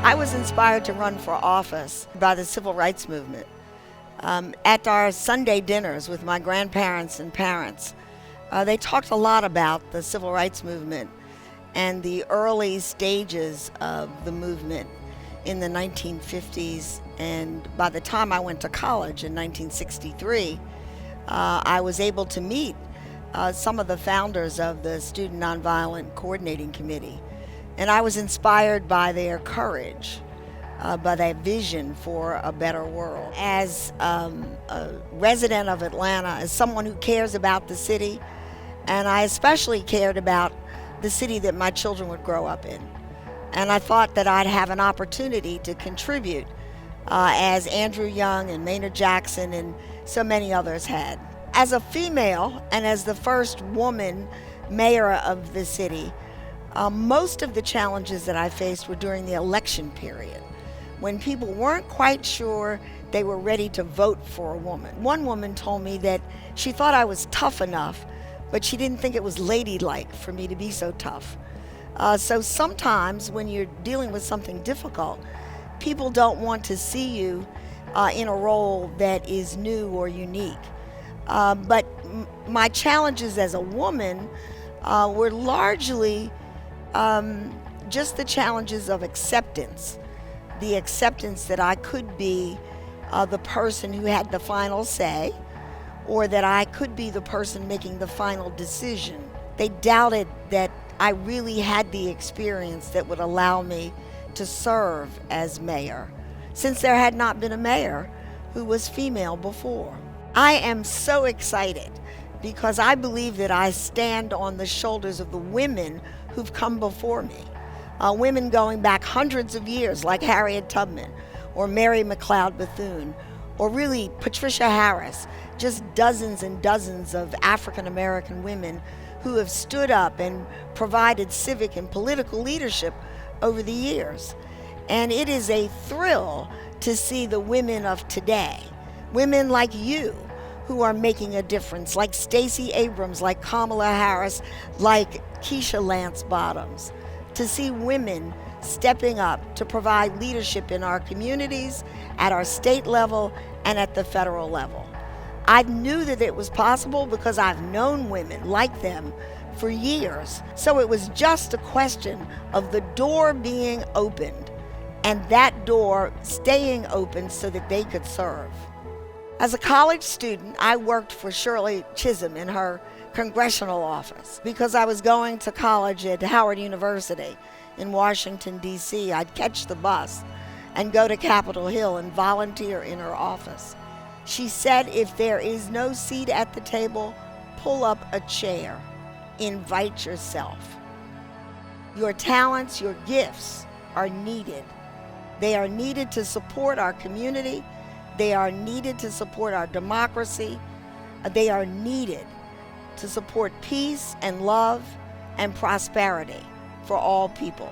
I was inspired to run for office by the civil rights movement. At our Sunday dinners with my grandparents and parents, they talked a lot about the civil rights movement and the early stages of the movement in the 1950s. And by the time I went to college in 1963, I was able to meet some of the founders of the Student Nonviolent Coordinating Committee. And I was inspired by their courage, by their vision for a better world. As a resident of Atlanta, as someone who cares about the city, and I especially cared about the city that my children would grow up in. And I thought that I'd have an opportunity to contribute as Andrew Young and Maynard Jackson and so many others had. As a female and as the first woman mayor of the city, most of the challenges that I faced were during the election period, when people weren't quite sure they were ready to vote for a woman. One woman told me that she thought I was tough enough, but she didn't think it was ladylike for me to be so tough. So sometimes when you're dealing with something difficult, people don't want to see you in a role that is new or unique. But my challenges as a woman were largely just the challenges of acceptance. The acceptance that I could be the person who had the final say, or that I could be the person making the final decision. They doubted that I really had the experience that would allow me to serve as mayor, since there had not been a mayor who was female before. I am so excited because I believe that I stand on the shoulders of the women who've come before me. Women going back hundreds of years, like Harriet Tubman or Mary McLeod Bethune, or really Patricia Harris, just dozens and dozens of African American women who have stood up and provided civic and political leadership over the years. And it is a thrill to see the women of today, women like you, who are making a difference, like Stacey Abrams, like Kamala Harris, like Keisha Lance Bottoms, to see women stepping up to provide leadership in our communities, at our state level, and at the federal level. I knew that it was possible because I've known women like them for years. So it was just a question of the door being opened and that door staying open so that they could serve. As a college student, I worked for Shirley in her congressional office. Because I was going to college at Howard University in Washington, D.C., I'd catch the bus and go to Capitol Hill and volunteer in her office. She said, if there is no seat at the table, pull up a chair. Invite yourself. Your talents, your gifts are needed. They are needed to support our community. They are needed to support our democracy. They are needed to support peace and love and prosperity for all people.